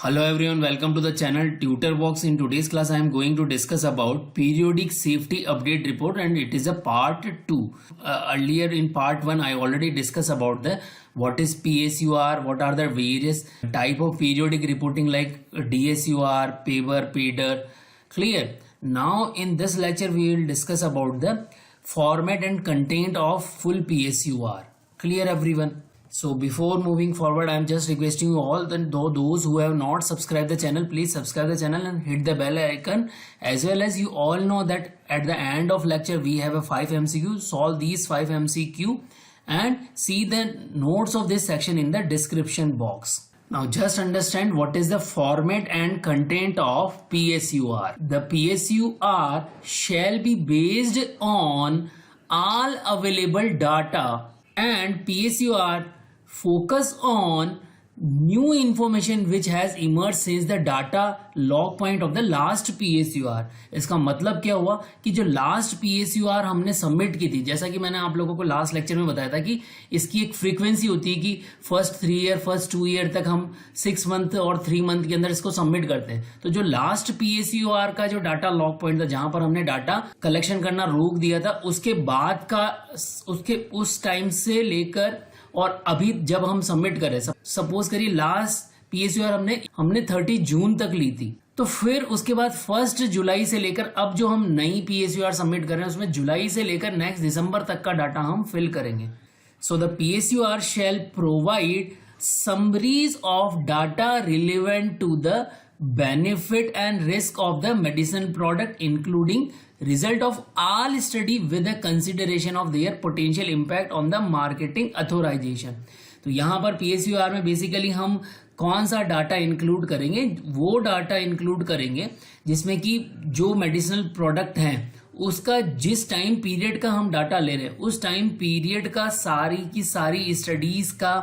Hello everyone, welcome to the channel TutorBox. In today's class I am going to discuss about periodic safety update report and it is a part 2. Earlier in part 1 I already discussed about the what is PSUR, what are the various type of periodic reporting like DSUR, paper, PADER. Clear? Now in this lecture we will discuss about the format and content of full PSUR. Clear everyone? So before moving forward, I am just requesting you all that those who have not subscribed the channel, please subscribe the channel and hit the bell icon. As well as you all know that at the end of lecture, we have a 5 MCQ. Solve these 5 MCQ and see the notes of this section in the description box. Now just understand what is the format and content of PSUR. The PSUR shall be based on all available data and PSUR focus on new information which has emerged since the data log point of the last PSUR. इसका मतलब क्या हुआ कि जो last PSUR हमने submit की थी, जैसा कि मैंने आप लोगों को लास्ट लेक्चर में बताया था कि इसकी एक फ्रीक्वेंसी होती है कि फर्स्ट 3 ईयर फर्स्ट 2 ईयर तक हम 6 मंथ और 3 मंथ के अंदर इसको सबमिट करते हैं. तो जो लास्ट PSUR का जो डाटा लॉग पॉइंट था जहां पर हमने डाटा कलेक्शन करना रोक दिया था, उसके बाद का उस टाइम से लेकर और अभी जब हम सबमिट करें, सपोज करिए लास्ट PSUR हमने 30 जून तक ली थी, तो फिर उसके बाद 1 जुलाई से लेकर अब जो हम नई PSUR सबमिट कर रहे हैं उसमें जुलाई से लेकर नेक्स्ट दिसंबर तक का डाटा हम फिल करेंगे. So the PSUR shall provide summaries of data relevant to the benefit and risk of the medicine product including result of all study with a consideration of their potential impact on the marketing authorization. तो यहाँ पर PSUR में basically हम कौन सा data include करेंगे, वो data include करेंगे जिसमें कि जो मेडिसिनल प्रोडक्ट हैं उसका जिस टाइम पीरियड का हम डाटा ले रहे हैं उस टाइम पीरियड का सारी की सारी स्टडीज का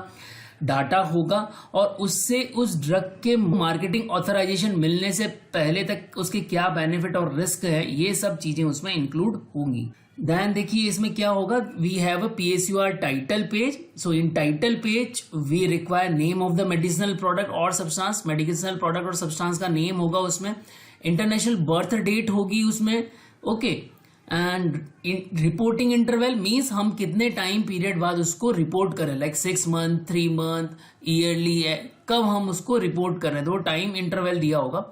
डाटा होगा और उससे उस ड्रग के मार्केटिंग ऑथराइजेशन मिलने से पहले तक उसके क्या बेनिफिट और रिस्क है, ये सब चीजें उसमें इंक्लूड होंगी. देन देखिए इसमें क्या होगा, we have a PSUR title page. So in title page we require name of the medicinal product और सब्सटेंस. मेडिसिनल प्रोडक्ट और सब्सटेंस का नेम होगा उसमें, इंटरनेशनल बर्थ डेट होगी उसमें, okay. And reporting interval means हम कितने टाइम पीरियड बाद उसको रिपोर्ट करें, लाइक 6 मंथ, 3 मंथ, ईयरली है, कब हम उसको रिपोर्ट कर रहे हैं, तो टाइम इंटरवल दिया होगा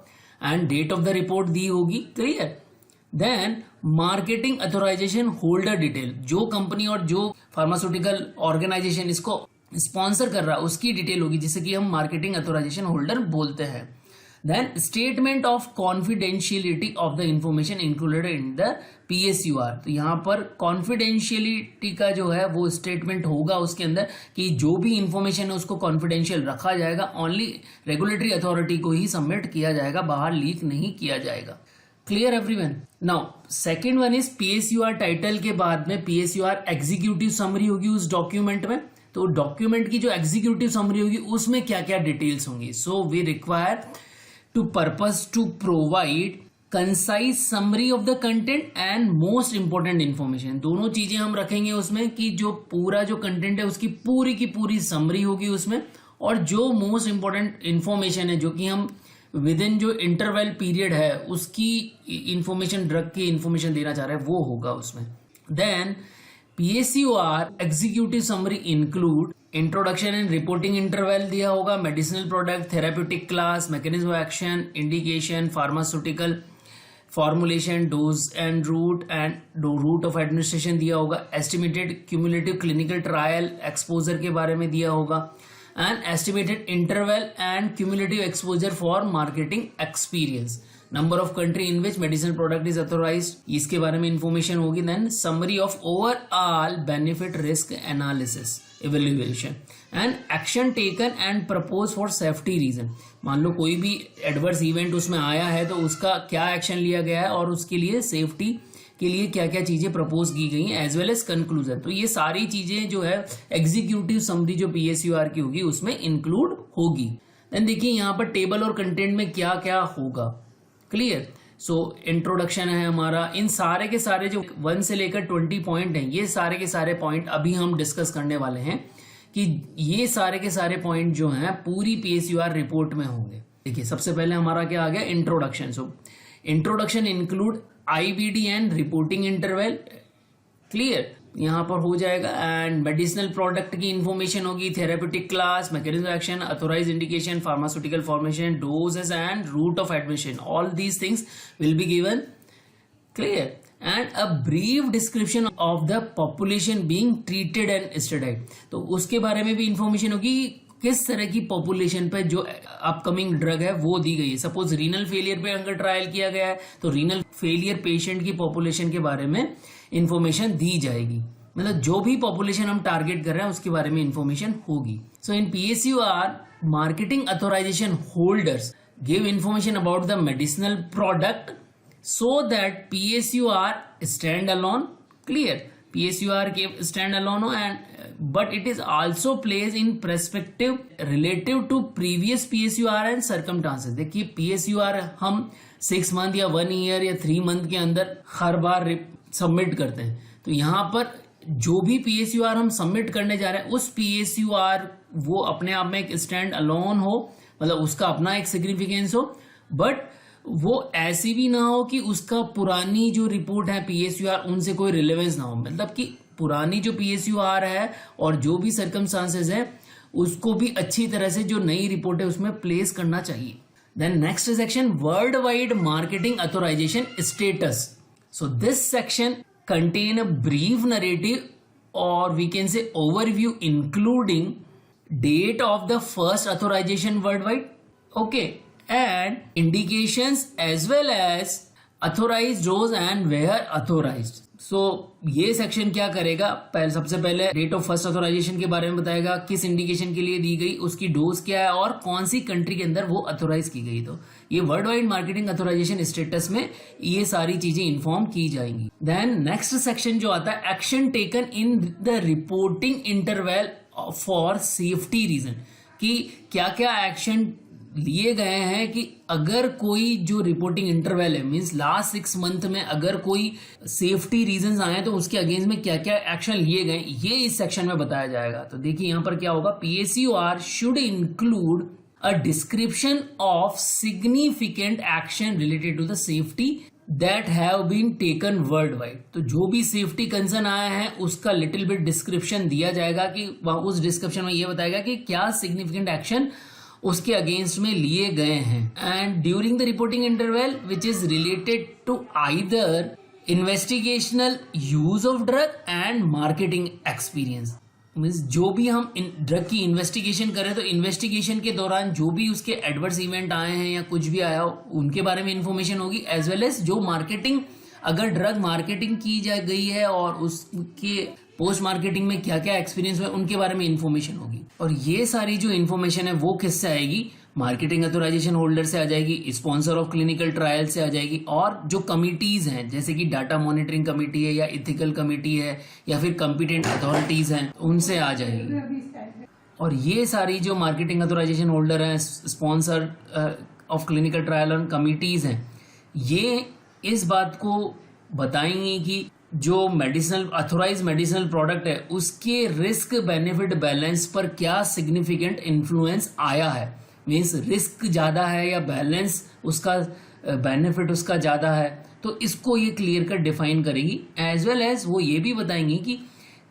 and date of the report दी होगी. Clear? Then marketing authorisation holder detail, जो कंपनी और जो फार्मास्यूटिकल ऑर्गेनाइजेशन इसको स्पॉन्सर कर रहा है उसकी डिटेल होगी, जिसे कि हम मार्केटिंग अथोराइजेशन होल्डर बोलते हैं. Then statement of confidentiality of the information included in the PSUR. तो यहाँ पर confidentiality का जो है वो स्टेटमेंट होगा उसके अंदर कि जो भी इंफॉर्मेशन है उसको कॉन्फिडेंशियल रखा जाएगा, ओनली रेगुलेटरी अथॉरिटी को ही सबमिट किया जाएगा, बाहर लीक नहीं किया जाएगा. Clear everyone? Now second one is PSUR title के बाद में PSUR एग्जीक्यूटिव समरी होगी उस डॉक्यूमेंट में. तो डॉक्यूमेंट की जो एग्जीक्यूटिव समरी होगी उसमें क्या क्या डिटेल्स होंगी. So we require to purpose to provide concise summary of the content and most important information. दोनों चीजें हम रखेंगे उसमें कि जो पूरा जो कंटेंट है उसकी पूरी की पूरी समरी होगी उसमें, और जो मोस्ट इंपॉर्टेंट इंफॉर्मेशन है जो कि हम विद इन जो इंटरवल पीरियड है उसकी इंफॉर्मेशन, ड्रग की इंफॉर्मेशन देना चाह रहे हैं वो होगा उसमें. Then PSUR executive summary include introduction and reporting interval दिया होगा, medicinal product, therapeutic class, mechanism of action, indication, pharmaceutical formulation, dose and route of administration दिया होगा, estimated cumulative clinical trial exposure के बारे में दिया होगा, and estimated interval and cumulative exposure for marketing experience, number of country in which medicinal product is authorized, इसके बारे में इंफॉर्मेशन होगी. Then summary of overall benefit risk analysis evaluation and action taken and propose for safety reason. मान लो कोई भी adverse event उसमें आया है तो उसका क्या एक्शन लिया गया है और उसके लिए सेफ्टी के लिए क्या क्या चीजें प्रपोज की गई हैं, एज वेल एज कंक्लूजन. तो ये सारी चीजें जो है एग्जीक्यूटिव समरी जो PSUR की होगी उसमें इंक्लूड होगी. देन देखिए यहाँ पर टेबल और कंटेंट में क्या क्या होगा. क्लियर? सो इंट्रोडक्शन है हमारा, इन सारे के सारे जो 1 से लेकर 20 पॉइंट हैं, ये सारे के सारे पॉइंट अभी हम डिस्कस करने वाले हैं कि ये सारे के सारे पॉइंट जो हैं पूरी PSUR रिपोर्ट में होंगे. देखिए सबसे पहले हमारा क्या आ गया, introduction. So introduction include IBD and reporting interval. Clear, यहाँ पर हो जाएगा. एंड मेडिसिनल प्रोडक्ट की इंफॉर्मेशन होगी, therapeutic class, mechanism action, authorize indication, pharmaceutical formation, doses and route of admission. All these things will be given. Clear. And a brief description of the population being treated and studied. तो उसके बारे में भी information होगी, किस तरह की population पे जो अपकमिंग ड्रग है वो दी गई है. सपोज रीनल फेलियर पे अगर ट्रायल किया गया है तो रीनल फेलियर पेशेंट की पॉपुलेशन के बारे में इंफॉर्मेशन दी जाएगी. मतलब जो भी पॉपुलेशन हम टारगेट कर रहे हैं उसके बारे में इंफॉर्मेशन होगी. सो इन PSUR marketing authorisation holders give information about the medicinal product so that PSUR stand alone. Clear, PSUR के stand alone हो, and but it is also plays in perspective relative to previous PSUR and circumstances. देखिए PSUR हम 6 month या 1 year या 3 month के अंदर हर बार submit करते हैं. तो यहाँ पर जो भी PSUR हम सबमिट करने जा रहे हैं उस PSUR वो अपने आप में एक स्टैंड अलोन हो, मतलब उसका अपना एक सिग्निफिकेंस हो, बट वो ऐसी भी ना हो कि उसका पुरानी जो रिपोर्ट है PSUR उनसे कोई रिलेवेंस ना हो. मतलब कि पुरानी जो PSUR है और जो भी सर्कमस्टांसेस है उसको भी अच्छी तरह से जो नई रिपोर्ट है उसमें प्लेस करना चाहिए. Then next section, world wide marketing authorization status. So this section contain a brief narrative or we can say overview including date of the first authorization world wide, okay, and indications as well as authorized dose and where authorized. So ये section क्या करेगा, सबसे पहले date of first authorisation के बारे में बताएगा, किस इंडिकेशन के लिए दी गई, उसकी डोज क्या है और कौन सी कंट्री के अंदर वो अथोराइज की गई. तो ये world wide marketing authorization status में ये सारी चीजें इन्फॉर्म की जाएंगी. देन नेक्स्ट सेक्शन जो आता है, action taken in the reporting interval for safety reason, कि क्या क्या एक्शन लिए गए हैं कि अगर कोई जो रिपोर्टिंग इंटरवल है मींस लास्ट 6 मंथ में अगर कोई सेफ्टी रीजंस आए तो उसके अगेंस्ट में क्या क्या एक्शन लिए गए, ये इस सेक्शन में बताया जाएगा. तो देखिए यहाँ पर क्या होगा, PSUR should include a description of significant action related to the safety that have been taken world wide. तो जो भी सेफ्टी कंसर्न आया है उसका लिटिल बिट डिस्क्रिप्शन दिया जाएगा, कि उस डिस्क्रिप्शन में ये बताएगा कि क्या सिग्निफिकेंट एक्शन उसके अगेंस्ट में लिए गए हैं. And during the reporting interval which is related to either investigational use of drug and marketing experience. Means जो भी हम ड्रग की इन्वेस्टिगेशन करें तो इन्वेस्टिगेशन के दौरान जो भी उसके एडवर्स इवेंट आए हैं या कुछ भी आया हो उनके बारे में इंफॉर्मेशन होगी, एज वेल एज जो मार्केटिंग, अगर ड्रग मार्केटिंग की जा गई है और उसके पोस्ट मार्केटिंग में क्या क्या एक्सपीरियंस हुआ उनके बारे में इंफॉर्मेशन होगी. और ये सारी जो इंफॉर्मेशन है वो किससे आएगी, मार्केटिंग अथोराइजेशन होल्डर से आ जाएगी, स्पॉन्सर ऑफ क्लिनिकल ट्रायल से आ जाएगी, और जो कमिटीज हैं जैसे कि डाटा मॉनिटरिंग कमिटी है या इथिकल कमिटी है या फिर कॉम्पिटेंट अथॉरिटीज हैं उनसे आ जाएगी. और ये सारी जो मार्केटिंग अथोराइजेशन होल्डर हैं, स्पॉन्सर ऑफ क्लिनिकल ट्रायल और कमिटीज हैं, ये इस बात को बताएंगे कि जो मेडिसिनल अथोराइज मेडिसिनल प्रोडक्ट है उसके रिस्क बेनिफिट बैलेंस पर क्या सिग्निफिकेंट इन्फ्लुएंस आया है. मीन्स रिस्क ज्यादा है या बैलेंस उसका बेनिफिट उसका ज्यादा है, तो इसको ये क्लियर कर डिफाइन करेगी. एज वेल एज वो ये भी बताएंगी कि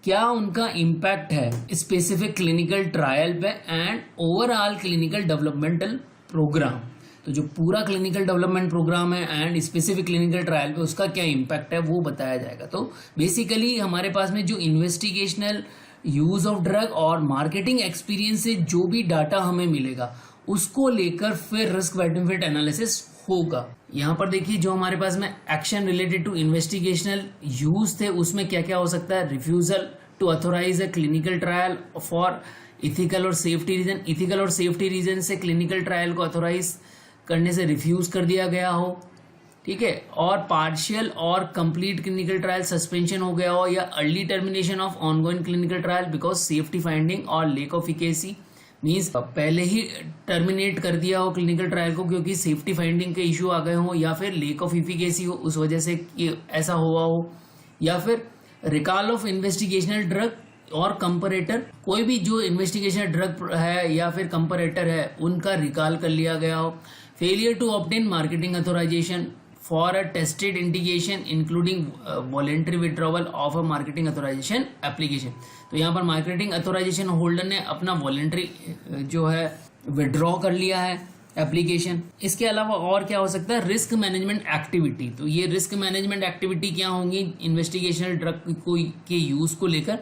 क्या उनका इम्पैक्ट है स्पेसिफिक क्लिनिकल ट्रायल पे and overall clinical developmental program. तो जो पूरा क्लिनिकल डेवलपमेंट प्रोग्राम है एंड स्पेसिफिक क्लिनिकल ट्रायल पे उसका क्या इम्पैक्ट है वो बताया जाएगा. तो बेसिकली हमारे पास में जो इन्वेस्टिगेशनल यूज ऑफ ड्रग और मार्केटिंग एक्सपीरियंस से जो भी डाटा हमें मिलेगा उसको लेकर फिर रिस्क बेनिफिट एनालिसिस होगा. यहाँ पर देखिए जो हमारे पास में action related to investigational use थे उसमें क्या क्या हो सकता है, refusal to authorize a clinical trial for ethical और सेफ्टी रीजन. इथिकल और सेफ्टी रीजन से क्लिनिकल ट्रायल को अथोराइज करने से रिफ्यूज कर दिया गया हो, ठीक है, और पार्शियल और कंप्लीट क्लिनिकल ट्रायल सस्पेंशन हो गया हो, या early termination of ongoing clinical trial because safety finding और लेक ऑफ इफिकेसी. मीन्स पहले ही टर्मिनेट कर दिया हो क्लिनिकल ट्रायल को क्योंकि सेफ्टी फाइंडिंग के इश्यू आ गए हो, या फिर लेक ऑफ इफिकेसी हो उस वजह से ऐसा हुआ हो, या फिर रिकॉल ऑफ इन्वेस्टिगेशनल ड्रग और कंपैरेटर, कोई भी जो इन्वेस्टिगेशन ड्रग है या फिर कंपैरेटर है उनका रिकॉल कर लिया गया हो। Failure to obtain marketing authorization for a tested indication including voluntary withdrawal of a marketing authorization application. तो यहाँ पर मार्केटिंग अथोराइजेशन होल्डर ने अपना वॉलेंट्री जो है विड्रॉ कर लिया है एप्लीकेशन। इसके अलावा और क्या हो सकता है, रिस्क मैनेजमेंट एक्टिविटी। तो ये रिस्क मैनेजमेंट एक्टिविटी क्या होंगी इन्वेस्टिगेशनल ड्रग के यूज को लेकर,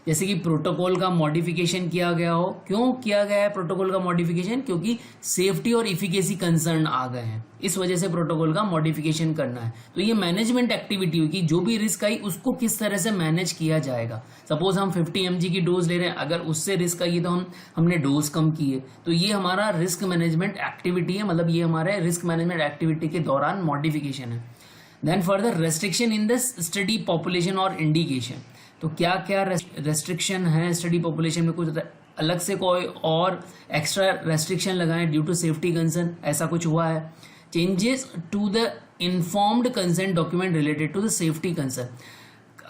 जैसे कि प्रोटोकॉल का मॉडिफिकेशन किया गया हो। क्यों किया गया है प्रोटोकॉल का मॉडिफिकेशन? क्योंकि सेफ्टी और इफिकेसी कंसर्न आ गए हैं, इस वजह से प्रोटोकॉल का मॉडिफिकेशन करना है। तो ये मैनेजमेंट एक्टिविटी होगी, जो भी रिस्क आई उसको किस तरह से मैनेज किया जाएगा। सपोज हम 50 mg की डोज ले रहे हैं, अगर उससे रिस्क आई तो हमने डोज कम की है, तो ये हमारा रिस्क मैनेजमेंट एक्टिविटी है, मतलब ये हमारे रिस्क मैनेजमेंट एक्टिविटी के दौरान मॉडिफिकेशन है। Then further restriction in the study population और इंडिकेशन। तो क्या क्या रेस्ट्रिक्शन है स्टडी पॉपुलेशन में, कुछ अलग से कोई और एक्स्ट्रा रेस्ट्रिक्शन लगाए ड्यू टू सेफ्टी कंसर्न, ऐसा कुछ हुआ है। Changes to the informed consent document related to the safety concern.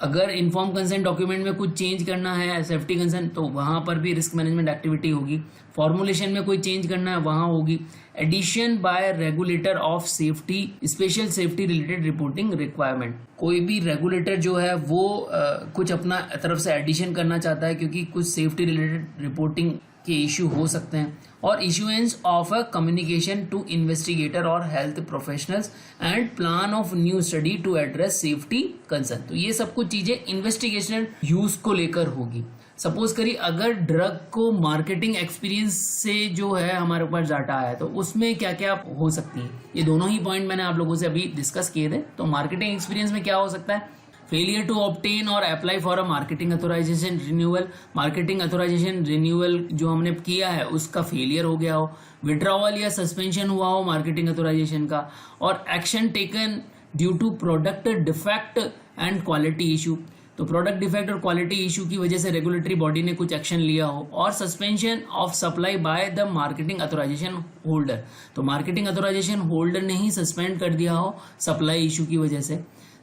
अगर इन्फॉर्म कंसेंट डॉक्यूमेंट में कुछ चेंज करना है सेफ्टी कंसर्न, तो वहां पर भी रिस्क मैनेजमेंट एक्टिविटी होगी। फॉर्मुलेशन में कोई चेंज करना है, वहां होगी। Addition by regulator of safety special safety related reporting requirement. कोई भी रेगुलेटर जो है वो कुछ अपना तरफ से एडिशन करना चाहता है, क्योंकि कुछ सेफ्टी रिलेटेड रिपोर्टिंग के इश्यू हो सकते हैं। और issuance of a communication to investigator or health professionals and plan of new study to address safety concern. तो ये सब कुछ चीजें इन्वेस्टिगेशनल यूज को लेकर होगी। सपोज करिए अगर ड्रग को मार्केटिंग एक्सपीरियंस से जो है हमारे पास डाटा आया, तो उसमें क्या क्या हो सकती है, ये दोनों ही पॉइंट मैंने आप लोगों से अभी डिस्कस किए थे। तो मार्केटिंग एक्सपीरियंस में क्या हो सकता है, फेलियर टू ऑब्टेन और apply for a marketing authorisation renewal. Marketing authorisation renewal जो हमने किया है उसका फेलियर हो गया हो, विड्रॉवल या सस्पेंशन हुआ हो मार्केटिंग अथोराइजेशन का, और action taken due to product defect and quality issue. तो प्रोडक्ट डिफेक्ट और क्वालिटी इशू की वजह से रेगुलेटरी बॉडी ने कुछ एक्शन लिया हो, और suspension of supply by the marketing authorisation holder. तो मार्केटिंग अथोराइजेशन होल्डर ने ही सस्पेंड कर दिया हो सप्लाई इशू की वजह से।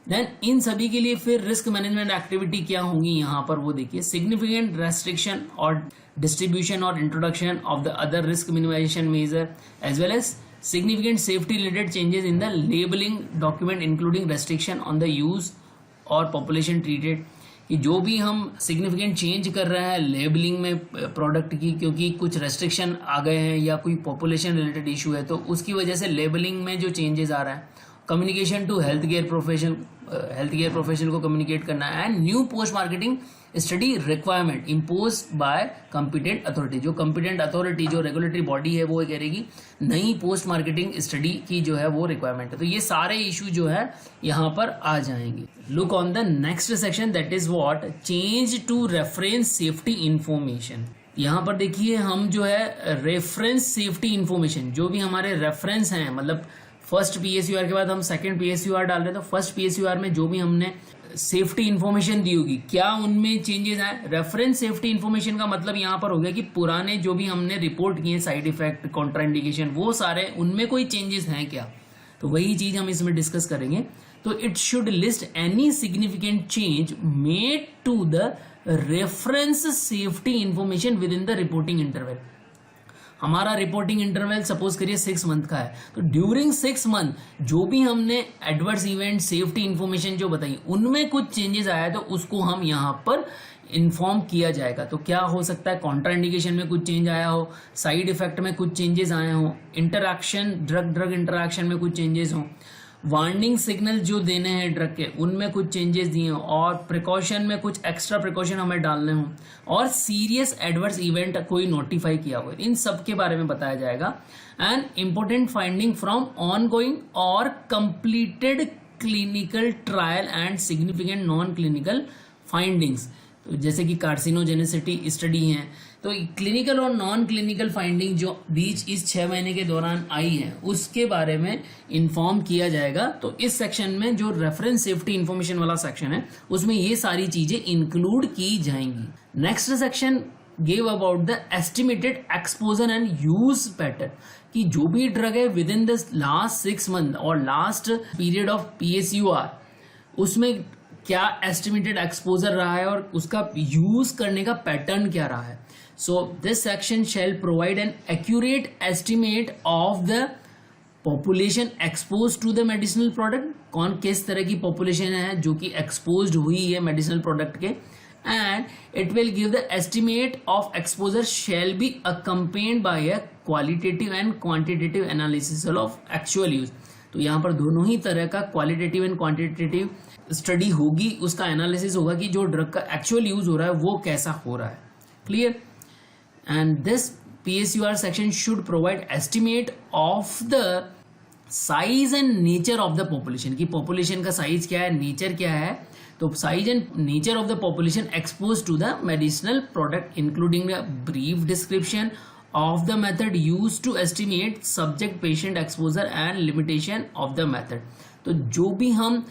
देन इन सभी के लिए फिर रिस्क मैनेजमेंट एक्टिविटी क्या होंगी यहाँ पर वो देखिए, सिग्निफिकेंट रेस्ट्रिक्शन और डिस्ट्रीब्यूशन और introduction of the other risk minimization measure as well as significant safety related changes in the labeling document including restriction on the use और पॉपुलेशन ट्रीटेड। कि जो भी हम सिग्निफिकेंट चेंज कर रहे हैं लेबलिंग में प्रोडक्ट की, क्योंकि कुछ रेस्ट्रिक्शन आ गए हैं या कोई पॉपुलेशन रिलेटेड इशू है, तो उसकी वजह से लेबलिंग में जो चेंजेस आ रहा है। Communication to health care professional को कम्युनिकेट करना है। And new post marketing study requirement impose by competent authority. जो कॉम्पिटेंट अथॉरिटी जो रेगुलेटरी बॉडी है वो करेगी नई पोस्ट मार्केटिंग स्टडी की जो है वो रिक्वायरमेंट है। तो ये सारे इशू जो है यहाँ पर आ जाएंगे। Look on the next section, that is what, change to reference safety information. यहाँ पर देखिए हम जो है रेफरेंस सेफ्टी इंफॉर्मेशन, जो भी हमारे रेफरेंस हैं, मतलब फर्स्ट पीएसयूआर के बाद हम सेकंड पीएसयूआर डाल रहे हैं, तो फर्स्ट पीएसयूआर में जो भी हमने सेफ्टी इंफॉर्मेशन दी होगी, क्या उनमें चेंजेस आए। रेफरेंस सेफ्टी इंफॉर्मेशन का मतलब यहाँ पर हो गया कि पुराने जो भी हमने रिपोर्ट किए साइड इफेक्ट, कॉन्ट्राइंडिकेशन, वो सारे उनमें कोई चेंजेस हैं क्या, तो वही चीज हम इसमें डिस्कस करेंगे। तो it should list any significant change made to the reference safety information within the reporting interval. हमारा रिपोर्टिंग इंटरवल सपोज करिए 6 मंथ का है, तो ड्यूरिंग 6 मंथ जो भी हमने एडवर्स इवेंट सेफ्टी इंफॉर्मेशन जो बताई उनमें कुछ चेंजेस आया, तो उसको हम यहाँ पर इन्फॉर्म किया जाएगा। तो क्या हो सकता है, कॉन्ट्राइंडिकेशन में कुछ चेंज आया हो, साइड इफेक्ट में कुछ चेंजेस आए हो, इंटरैक्शन ड्रग इंटरैक्शन में कुछ चेंजेस हो, वार्निंग सिग्नल जो देने हैं ड्रग के उनमें कुछ चेंजेस दिए हो, और प्रिकॉशन में कुछ एक्स्ट्रा प्रिकॉशन हमें डालने हो, और सीरियस एडवर्स इवेंट कोई नोटिफाई किया हुआ, इन सब के बारे में बताया जाएगा। And important finding from ongoing or completed clinical trial and significant non clinical findings. तो जैसे कि कार्सिनोजेनेसिटी स्टडी है, तो क्लिनिकल और नॉन क्लिनिकल फाइंडिंग जो बीच इस 6 महीने के दौरान आई है उसके बारे में इन्फॉर्म किया जाएगा। तो इस सेक्शन में जो रेफरेंस सेफ्टी इंफॉर्मेशन वाला सेक्शन है उसमें ये सारी चीजें इंक्लूड की जाएंगी। Next section give about the estimated exposure and use pattern, कि जो भी ड्रग है within the last 6 month और लास्ट पीरियड ऑफ पीएसयूआर उसमें क्या एस्टिमेटेड एक्सपोजर रहा है और उसका यूज करने का पैटर्न क्या रहा है. So this section shall provide an accurate estimate of the population expose to the medicinal product. कौन किस तरह की पॉपुलेशन है जो कि एक्सपोज हुई है मेडिसिनल प्रोडक्ट के, and it will give the estimate of exposure shall be accompanied by a qualitative and quantitative analysis of actual use. तो यहाँ पर दोनों ही तरह का क्वालिटेटिव एंड क्वांटिटेटिव स्टडी होगी, उसका एनालिसिस होगा कि जो ड्रग का एक्चुअल यूज हो रहा है वो कैसा हो रहा है. Clear. And this PSUR section should provide estimate of the size and nature of the population, कि population का size क्या है, nature क्या है. तो size and nature of the population exposed to the medicinal product, including a brief description of the method used to estimate subject patient exposure and limitation of the method. तो जो भी हम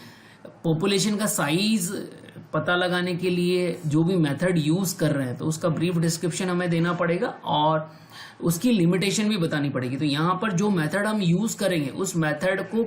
population का size पता लगाने के लिए जो भी मेथड यूज कर रहे हैं तो उसका ब्रीफ डिस्क्रिप्शन हमें देना पड़ेगा और उसकी लिमिटेशन भी बतानी पड़ेगी. तो यहाँ पर जो मेथड हम यूज करेंगे उस मेथड को,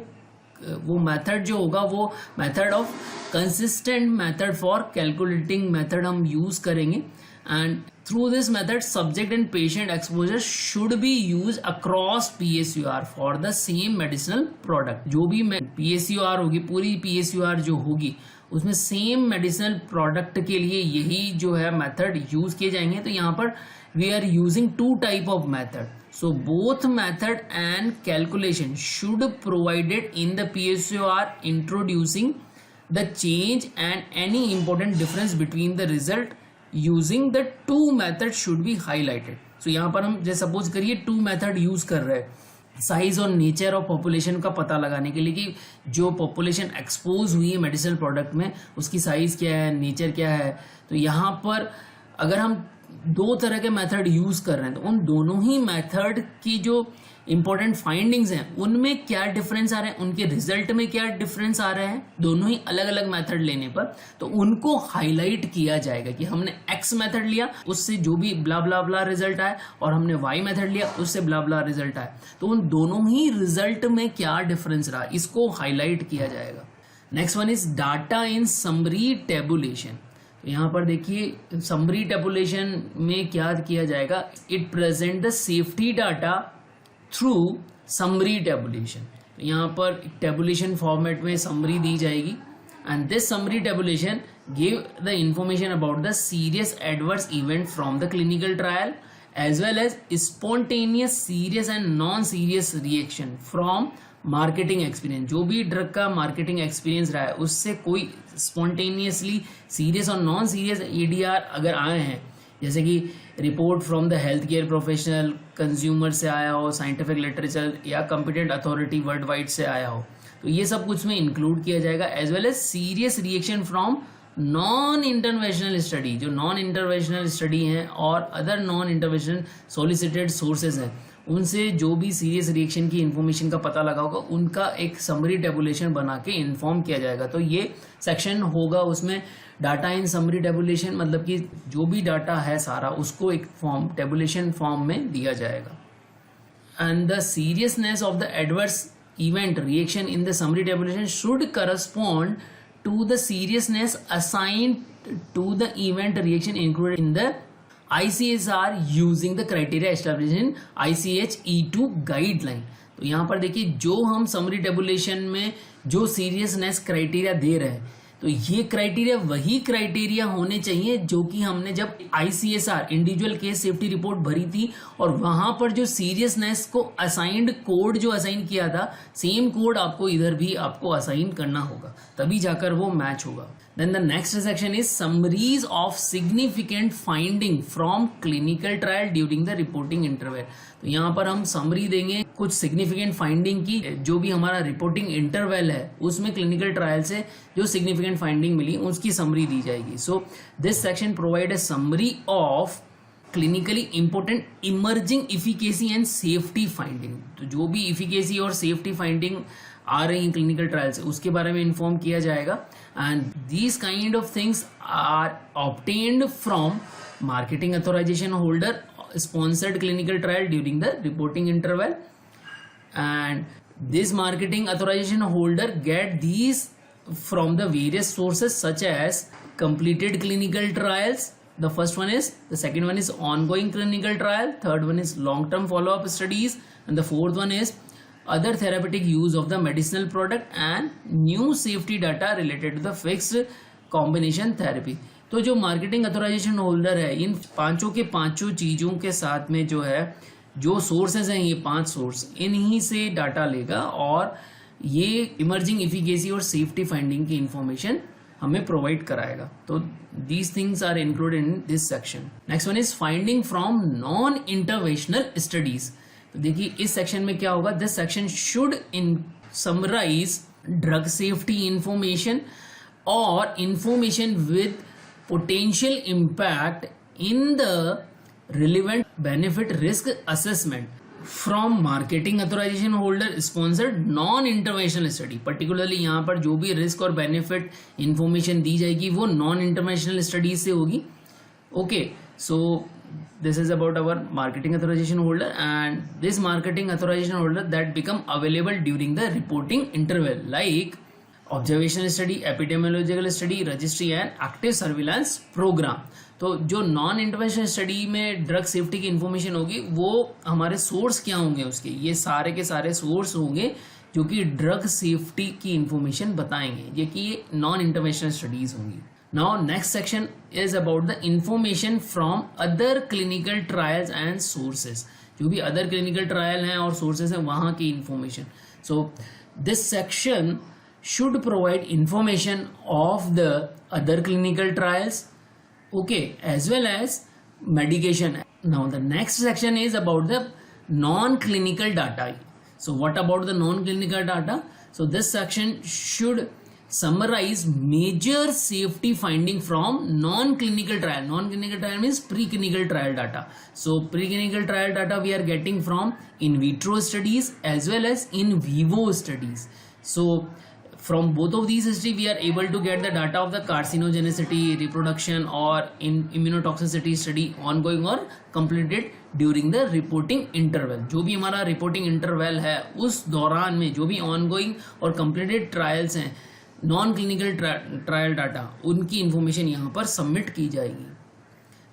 वो मेथड जो होगा वो method of consistent method for calculating method हम यूज करेंगे. And through this method subject and patient exposure should be use across PSUR for the same medicinal product. जो भी PSUR होगी, पूरी PSUR जो होगी उसमें सेम मेडिसिनल प्रोडक्ट के लिए यही जो है मेथड यूज किए जाएंगे. तो यहाँ पर we are using two type of method. So both method and calculation should provided in the PSUR introducing the change and any important difference between the result using the two method should be highlighted. So यहाँ पर हम जैसे suppose करिए to method use कर रहे हैं size और nature of population का पता लगाने के लिए कि जो पॉपुलेशन एक्सपोज हुई है मेडिसिनल प्रोडक्ट में उसकी साइज क्या है, नेचर क्या है. तो यहाँ पर अगर हम दो तरह के मेथड यूज कर रहे हैं तो उन दोनों ही मेथड की जो इंपॉर्टेंट फाइंडिंग्स हैं उनमें क्या डिफरेंस आ रहे हैं, उनके रिजल्ट में क्या डिफरेंस आ रहे हैं दोनों ही अलग अलग मेथड लेने पर, तो उनको हाईलाइट किया जाएगा कि हमने एक्स मेथड लिया उससे जो भी ब्ला ब्ला ब्ला रिजल्ट आया और हमने वाई मेथड लिया उससे ब्ला ब्ला रिजल्ट आया. तो उन दोनों ही रिजल्ट में क्या डिफरेंस रहा इसको हाईलाइट किया जाएगा. Next one is data in summary tabulation. यहाँ पर देखिए समरी टेबुलेशन में क्या किया जाएगा, it present the safety data through summary tabulation. यहाँ पर टेबुलेशन फॉर्मेट में समरी दी जाएगी and this summary tabulation give the information about the serious adverse event from the clinical trial as well as spontaneous serious and non serious reaction from marketing experience. जो भी drug का marketing experience रहा है उससे कोई spontaneously serious और non serious ADR अगर आए हैं, जैसे कि report from the health care professional, consumer से आया हो, साइंटिफिक लिटरेचर या कॉम्पिटेंट अथॉरिटी वर्ल्ड वाइड से आया हो, तो ये सब कुछ में इंक्लूड किया जाएगा. As well as serious reaction from non interventional study, जो नॉन इंटरवेंशनल स्टडी हैं और other non interventional solicited sources हैं उनसे जो भी सीरियस रिएक्शन की इंफॉर्मेशन का पता लगा होगा उनका एक समरी टेबुलेशन बना के इन्फॉर्म किया जाएगा. तो ये सेक्शन होगा उसमें डाटा इन समरी टेबुलेशन, मतलब कि जो भी डाटा है सारा उसको एक फॉर्म टेबुलेशन फॉर्म में दिया जाएगा. And the seriousness of the adverse event reaction in the summary tabulation should correspond to the seriousness assigned to the event reaction included in the ICSR using the criteria established in ICH E2 guideline. तो यहाँ पर देखिए जो हम summary tabulation में जो seriousness criteria दे रहे हैं तो ये क्राइटेरिया वही क्राइटेरिया होने चाहिए जो कि हमने जब ICSR individual case safety report भरी थी और वहां पर जो सीरियसनेस को असाइंड कोड जो असाइन किया था सेम कोड आपको इधर भी आपको असाइन करना होगा, तभी जाकर वो मैच होगा. Then the next section is summaries of significant finding from clinical trial during the reporting interval. तो यहाँ पर हम समरी देंगे कुछ सिग्निफिकेंट फाइंडिंग की, जो भी हमारा रिपोर्टिंग इंटरवल है उसमें क्लिनिकल ट्रायल से जो सिग्निफिकेंट फाइंडिंग मिली उसकी समरी दी जाएगी. सो this section provide a summary of clinically important emerging efficacy and safety finding. तो जो भी इफिकेसी और सेफ्टी फाइंडिंग आ रही हैं क्लिनिकल ट्रायल से उसके बारे में इन्फॉर्म किया जाएगा. And these kind of things are obtained from marketing authorisation holder sponsored clinical trial during the reporting interval, and this marketing authorization holder get these from the various sources such as completed clinical trials. The first one is, the second one is ongoing clinical trial, third one is long term follow up studies, and the fourth one is other therapeutic use of the medicinal product and new safety data related to the fixed combination therapy. तो जो marketing authorisation holder है इन पांचों के पांचों चीजों के साथ में जो है जो सोर्सेज हैं, ये 5 सोर्स, इन्हीं से डाटा लेगा और ये इमर्जिंग इफिकेसी और सेफ्टी फाइंडिंग की इंफॉर्मेशन हमें प्रोवाइड कराएगा. तो these things are included in this section. Next one is finding from non interventional studies. तो देखिए इस सेक्शन में क्या होगा, this section should summarize drug safety information और information with potential impact in the relevant benefit risk assessment from marketing authorization holder sponsored non interventional study. particularly यहाँ पर जो भी risk और benefit information दी जाएगी वो non interventional studies से होगी. okay, so this is about our marketing authorization holder, and this marketing authorization holder that become available during the reporting interval like observation study, epidemiological study, registry and active surveillance programme. तो जो non intervention study में drug safety की information होगी वो हमारे source क्या होंगे उसके, ये सारे के सारे सोर्स होंगे जो कि ड्रग सेफ्टी की इंफॉर्मेशन बताएंगे, ये कि ये नॉन इंटरवेंशनल स्टडीज होंगी. Now next section is about the information from other clinical trials and sources. जो भी अदर क्लिनिकल ट्रायल हैं और सोर्सेज हैं वहां की information. So this section should provide information of the other clinical trials, okay, as well as medication. Now the next section is about the non-clinical data. So what about the non-clinical data? So this section should summarize major safety finding from non-clinical trial. Non-clinical trial means preclinical trial data. So preclinical trial data we are getting from in vitro studies as well as in vivo studies. So from both of these studies we are able to get the data of the carcinogenicity, reproduction or in immunotoxicity study ongoing or completed during the reporting interval. जो भी हमारा reporting interval है उस दौरान में जो भी ongoing और completed trials हैं, non clinical trial data, उनकी information यहाँ पर submit की जाएगी.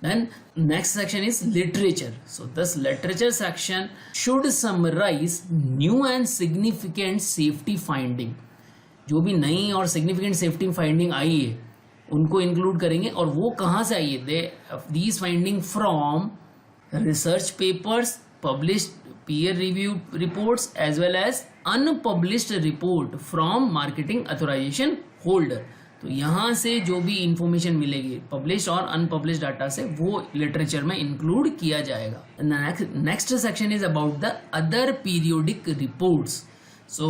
Then next section is literature. So this literature section should summarize new and significant safety finding. जो भी नई और सिग्निफिकेंट सेफ्टी फाइंडिंग आई है उनको इंक्लूड करेंगे और वो कहाँ से आई है, these finding from research papers, published peer review reports as well as unpublished report from marketing authorisation holder. तो यहाँ से जो भी इंफॉर्मेशन मिलेगी पब्लिश और अनपब्लिश डाटा से वो लिटरेचर में इंक्लूड किया जाएगा. Next section is about the other periodic reports. So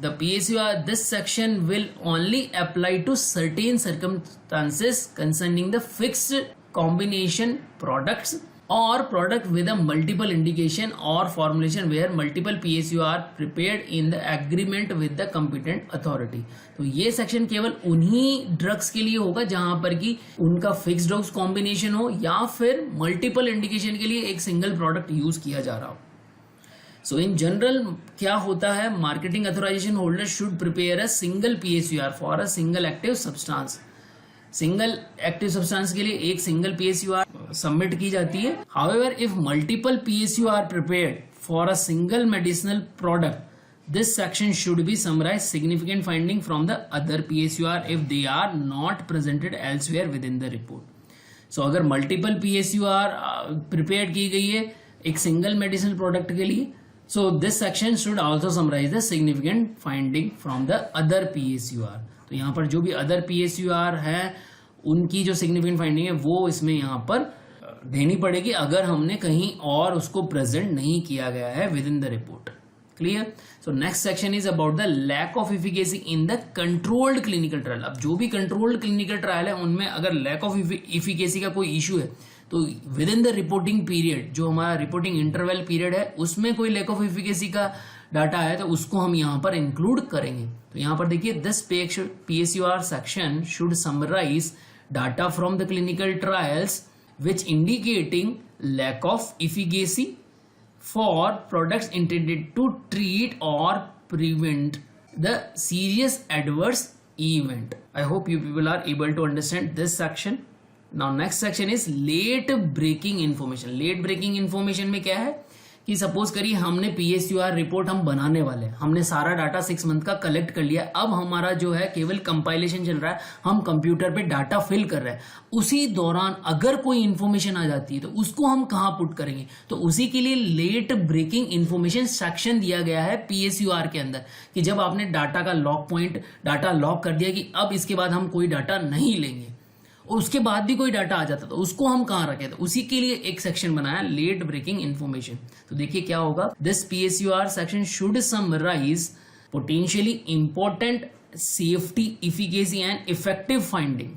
the PSUR, this section will only apply to certain circumstances concerning the fixed combination products or product with a multiple indication or formulation where multiple PSU are prepared in the agreement with the competent authority. तो ये section केवल उन्हीं drugs के लिए होगा जहां पर कि उनका फिक्स डोज कॉम्बिनेशन हो या फिर मल्टीपल इंडिकेशन के लिए एक सिंगल प्रोडक्ट यूज किया जा रहा हो. सो इन जनरल क्या होता है, marketing authorisation holder should prepare a single PSUR for a single active substance. Single active substance के लिए एक सिंगल PSUR सबमिट की जाती है. However if multiple PSUR are prepared for a single medicinal product, this section should be summarized significant finding from the other PSUR if they are not presented elsewhere within the report. So अगर multiple PSUR prepared की गई है एक single medicinal product के लिए, so this section should also summarize the significant finding from the other PSUR. तो यहाँ पर जो भी अदर PSUR है उनकी जो significant finding है वो इसमें यहाँ पर देनी पड़ेगी अगर हमने कहीं और उसको प्रेजेंट नहीं किया गया है within the report. Clear. So next section is about the lack of efficacy in the controlled clinical trial. अब जो भी कंट्रोल्ड क्लिनिकल ट्रायल है उनमें अगर लैक ऑफ इफिकेसी का कोई इशू है तो with in the reporting period, जो हमारा रिपोर्टिंग इंटरवल पीरियड है उसमें कोई लैक ऑफ इफिकेसी का डाटा है तो उसको हम यहाँ पर इंक्लूड करेंगे. तो यहाँ पर देखिए this PSUR section should summarise data from the clinical trials which indicating lack of efficacy for products intended to treat or prevent the serious adverse event. I hope you people are able to understand this section. Now next section is late breaking information. Late breaking information में क्या है कि suppose करिए हमने PSUR report हम बनाने वाले हैं, हमने सारा डाटा 6 मंथ का कलेक्ट कर लिया, अब हमारा जो है केवल कंपाइलेशन चल रहा है, हम कंप्यूटर पे डाटा फिल कर रहे हैं। उसी दौरान अगर कोई इंफॉर्मेशन आ जाती है तो उसको हम कहाँ पुट करेंगे, तो उसी के लिए लेट ब्रेकिंग इंफॉर्मेशन सेक्शन दिया गया है PSUR के अंदर कि जब आपने डाटा का लॉक पॉइंट डाटा लॉक कर दिया कि अब इसके बाद हम कोई डाटा नहीं लेंगे और उसके बाद भी कोई डाटा आ जाता तो उसको हम कहाँ रखें, तो उसी के लिए एक सेक्शन बनाया लेट ब्रेकिंग इंफॉर्मेशन। तो देखिए क्या होगा, this PSUR section should summarize potentially important safety efficacy and effective finding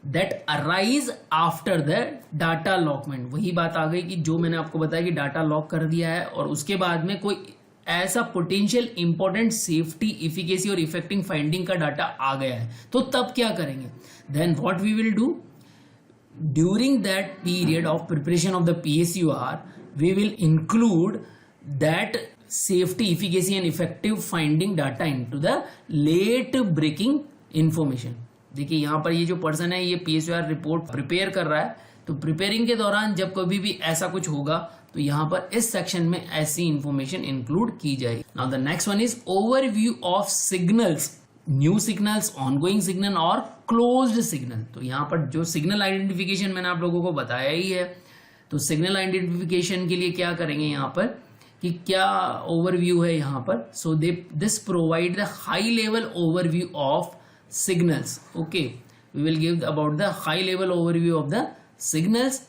that arise after the data lockment. वही बात आ गई कि जो मैंने आपको बताया कि डाटा लॉक कर दिया है और उसके बाद में कोई ऐसा पोटेंशियल इंपॉर्टेंट सेफ्टी इफिकेसी और इफेक्टिव फाइंडिंग का डाटा आ गया है, तो तब क्या करेंगे, then what we will do during that period of preparation of the PSUR, we will include that safety efficacy and effective finding data into the late breaking information. देखिए यहाँ पर ये जो पर्सन है ये PSUR रिपोर्ट प्रिपेयर कर रहा है, तो प्रिपेयरिंग के दौरान जब कभी भी ऐसा कुछ होगा तो यहाँ पर इस सेक्शन में ऐसी इंफॉर्मेशन इंक्लूड की जाएगी। Now the next one is overview of signals, new signals, ongoing signal और क्लोज्ड सिग्नल। तो यहाँ पर जो सिग्नल आइडेंटिफिकेशन मैंने आप लोगों को बताया ही है, तो सिग्नल आइडेंटिफिकेशन के लिए क्या करेंगे यहाँ पर कि क्या ओवरव्यू है यहाँ पर, so this provide the high level overview of signals. Okay, we will give about the high level overview of the signals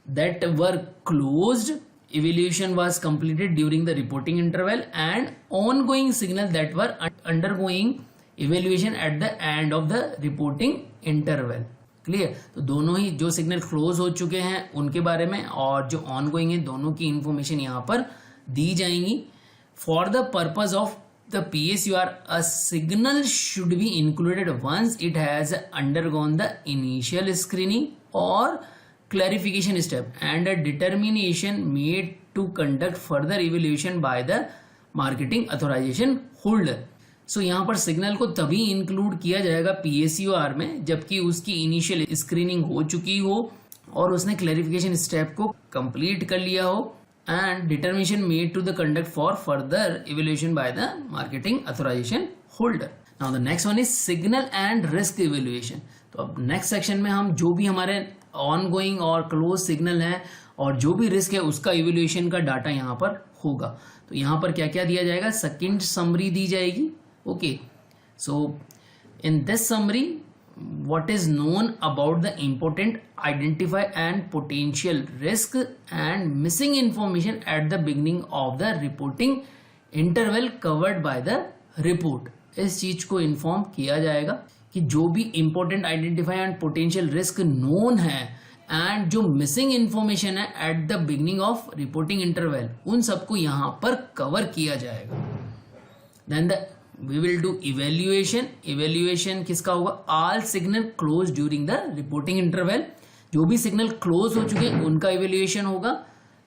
that were closed, evaluation was completed during the reporting interval, and ongoing signal that were undergoing evaluation at the end of the reporting interval. Clear, तो दोनों ही जो signal close हो चुके हैं उनके बारे में और जो ऑनगोइंग है दोनों की इंफॉर्मेशन यहाँ पर दी जाएंगी। For the purpose of the PSUR, a signal should be included once it has undergone the initial screening or clarification step and a determination made to conduct further evaluation by the marketing authorization holder. So यहाँ पर signal को तभी include किया जाएगा PSUR में जबकि उसकी initial screening हो चुकी हो और उसने क्लैरिफिकेशन स्टेप को कंप्लीट कर लिया हो and determination made to the conduct for further evaluation by the marketing authorization holder. Now the next one is signal and risk evaluation. तो अब नेक्स्ट सेक्शन में हम जो भी हमारे ऑनगोइंग और क्लोज सिग्नल है और जो भी रिस्क है उसका इवेल्युएशन का डाटा यहाँ पर होगा। तो यहाँ पर क्या क्या दिया जाएगा, सेकंड समरी दी जाएगी। Okay, so in this summary what is known about the important identify and potential risk and missing information at the beginning of the reporting interval covered by the report. इस चीज को inform किया जाएगा कि जो भी important identify and potential risk known है and जो मिसिंग इंफॉर्मेशन है at the beginning of reporting interval उन सबको यहां पर कवर किया जाएगा। Then we will do evaluation किसका होगा, all signal closed during the reporting interval, जो भी सिग्नल क्लोज हो चुके हैं उनका इवेल्युएशन होगा।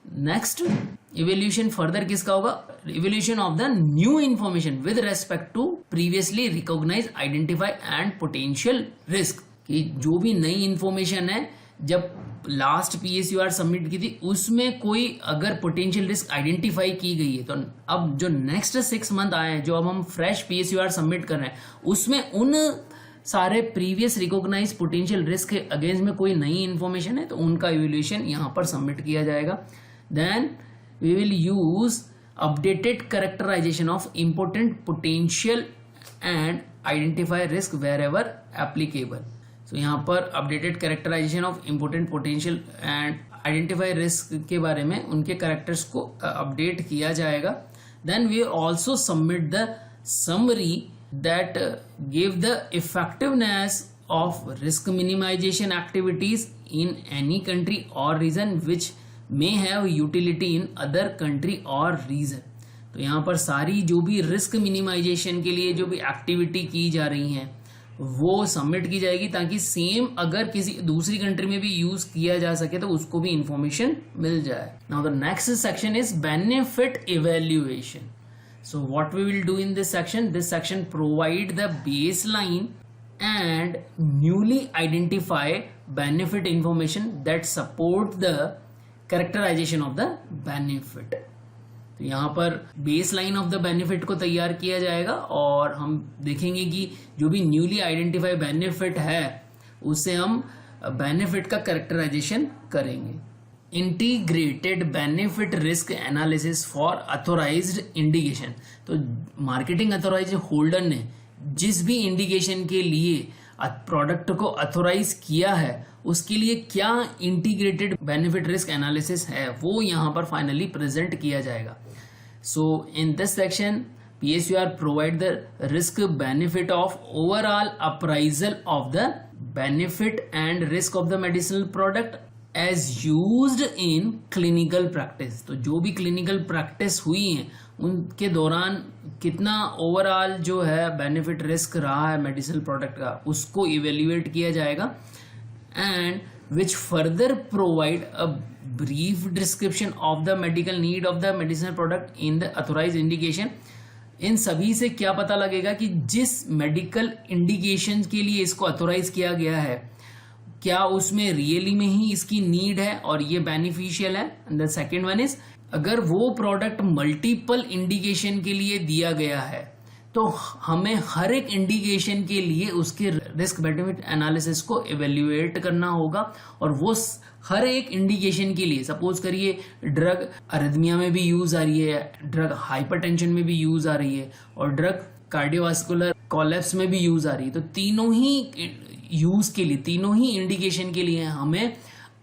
नेक्स्ट इवेल्युएशन फर्दर किसका होगा, evaluation of the new information with respect to previously recognise identify and potential risk, कि जो भी नई इंफॉर्मेशन है जब लास्ट PSUR सबमिट की थी उसमें कोई अगर पोटेंशियल रिस्क आइडेंटिफाई की गई है तो अब जो नेक्स्ट 6 मंथ आए हैं जो अब हम फ्रेश PSUR सबमिट कर रहे हैं उसमें उन सारे प्रीवियस रिकॉग्नाइज पोटेंशियल रिस्क के अगेंस्ट में कोई नई इंफॉर्मेशन है तो उनका इवेल्युएशन यहां पर सबमिट किया जाएगा। Then we will use updated characterization of important potential and identify risk wherever applicable. तो यहाँ पर updated characterization of important potential and identify risk के बारे में उनके कैरेक्टर्स को अपडेट किया जाएगा। Then we also submit the summary that give the effectiveness of risk minimization activities in any country or region which may have utility in other country or region. तो यहाँ पर सारी जो भी रिस्क मिनिमाइजेशन के लिए जो भी एक्टिविटी की जा रही हैं वो सबमिट की जाएगी ताकि सेम अगर किसी दूसरी कंट्री में भी यूज किया जा सके तो उसको भी इंफॉर्मेशन मिल जाए। Now the next section is benefit evaluation. So what we will do in this section provide the baseline and newly identify benefit information that support the characterization of the benefit. तो यहाँ पर base line of the benefit को तैयार किया जाएगा और हम देखेंगे कि जो भी न्यूली आइडेंटिफाई बेनिफिट है उससे हम बेनिफिट का कैरेक्टराइजेशन करेंगे. Integrated benefit risk analysis for authorised indication. तो मार्केटिंग अथोराइज होल्डर ने जिस भी इंडिकेशन के लिए प्रोडक्ट को अथोराइज किया है उसके लिए क्या इंटीग्रेटेड बेनिफिट रिस्क एनालिसिस है वो यहाँ पर फाइनली प्रेजेंट किया जाएगा. So in this section PSUR provide the risk benefit of overall appraisal of the benefit and risk of the medicinal product as used in clinical practice. तो जो भी clinical practice हुई है उनके दौरान कितना ओवरऑल जो है बेनिफिट रिस्क रहा है मेडिसिनल प्रोडक्ट का उसको इवेल्युएट किया जाएगा. And which further provide a brief description of the medical need of the medicinal product in the authorize indication. इन सभी से क्या पता लगेगा कि जिस मेडिकल इंडिकेशन के लिए इसको अथोराइज किया गया है क्या उसमें रियली में ही इसकी नीड है और ये बेनिफिशियल है. And the second one is अगर वो प्रोडक्ट मल्टीपल इंडिकेशन के लिए दिया गया है तो हमें हर एक इंडिकेशन के लिए उसके रिस्क बेनिफिट एनालिसिस को इवेल्युएट करना होगा और वो हर एक इंडिकेशन के लिए सपोज करिए ड्रग अरिथमिया में भी यूज आ रही है, ड्रग हाइपरटेंशन में भी यूज आ रही है और ड्रग कार्डियोवास्कुलर कोलैप्स में भी यूज आ रही है. तो तीनों ही यूज के लिए तीनों ही इंडिकेशन के लिए हमें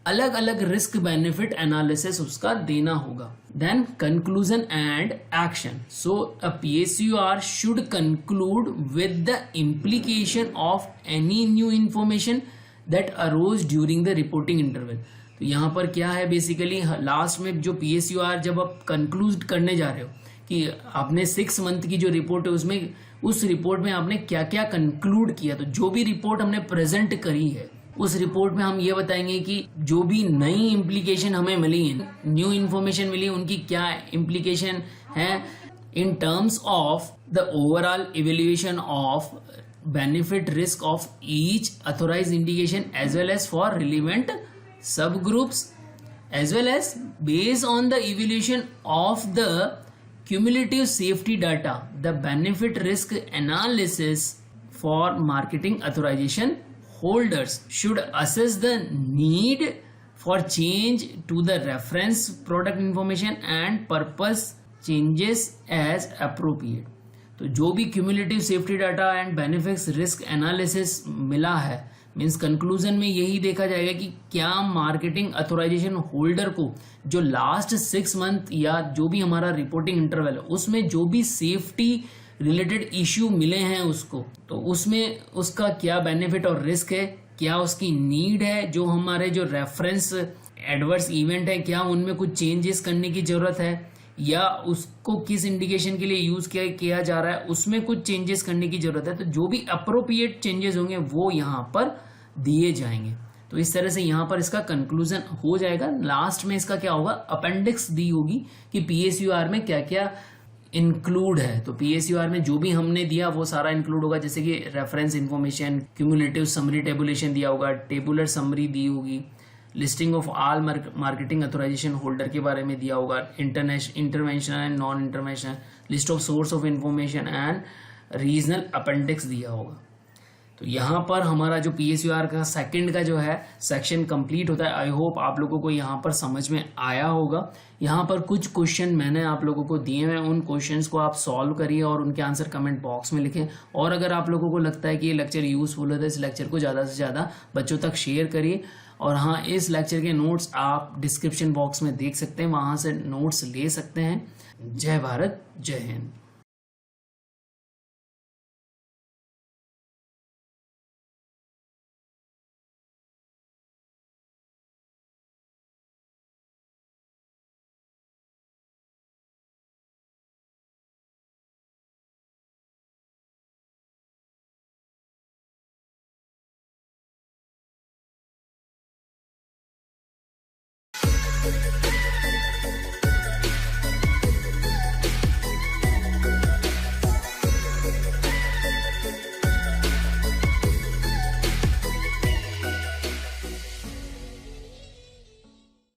अलग अलग रिस्क बेनिफिट एनालिसिस उसका देना होगा. Then conclusion and action. So a PSUR should conclude with the implication of any new information that arose during the reporting interval. तो यहाँ पर क्या है बेसिकली लास्ट में जो PSUR जब आप कंक्लूड करने जा रहे हो कि आपने 6 मंथ की जो रिपोर्ट है उसमें उस रिपोर्ट में आपने क्या क्या कंक्लूड किया. तो जो भी रिपोर्ट हमने प्रेजेंट करी है उस रिपोर्ट में हम ये बताएंगे कि जो भी नई इम्प्लीकेशन हमें मिली है, न्यू इन्फॉर्मेशन मिली है, उनकी क्या इम्प्लीकेशन है in terms of the overall evaluation of benefit risk of each authorized indication as well as for relevant subgroups as well as based on the evaluation of the cumulative safety data the benefit risk analysis for marketing authorization holders should assess the need for change to the reference product information and purpose changes as appropriate. तो जो भी cumulative safety data and benefits risk analysis मिला है means conclusion में यही देखा जाएगा कि क्या मार्केटिंग अथोराइजेशन होल्डर को जो लास्ट 6 मंथ या जो भी हमारा रिपोर्टिंग इंटरवल है उसमें जो भी सेफ्टी रिलेटेड इश्यू मिले हैं उसको तो उसमें उसका क्या बेनिफिट और रिस्क है, क्या उसकी नीड है, जो हमारे जो रेफरेंस एडवर्स इवेंट है क्या उनमें कुछ चेंजेस करने की जरूरत है या उसको किस इंडिकेशन के लिए यूज किया जा रहा है उसमें कुछ चेंजेस करने की जरूरत है. तो जो भी अप्रोप्रिएट चेंजेस होंगे वो यहाँ पर दिए जाएंगे. तो इस तरह से यहाँ पर इसका कंक्लूजन हो जाएगा. लास्ट में इसका क्या होगा अपेंडिक्स दी होगी कि PSUR में क्या क्या इंक्लूड है. तो PSUR में जो भी हमने दिया वो सारा इंक्लूड होगा जैसे कि reference information, cumulative summary tabulation दिया होगा, टेबुलर समरी दी होगी, listing of all marketing authorisation holder के बारे में दिया होगा, interventional and non interventional, list of source of information and regional appendix दिया होगा. तो यहाँ पर हमारा जो PSUR का सेकंड का जो है सेक्शन कंप्लीट होता है. आई होप आप लोगों को यहाँ पर समझ में आया होगा. यहाँ पर कुछ क्वेश्चन मैंने आप लोगों को दिए हैं, उन क्वेश्चंस को आप सॉल्व करिए और उनके आंसर कमेंट बॉक्स में लिखें. और अगर आप लोगों को लगता है कि ये लेक्चर यूजफुल है तो इस लेक्चर को ज़्यादा से ज़्यादा बच्चों तक शेयर करिए. और हाँ, इस लेक्चर के नोट्स आप डिस्क्रिप्शन बॉक्स में देख सकते हैं, वहाँ से नोट्स ले सकते हैं. जय भारत, जय हिंद.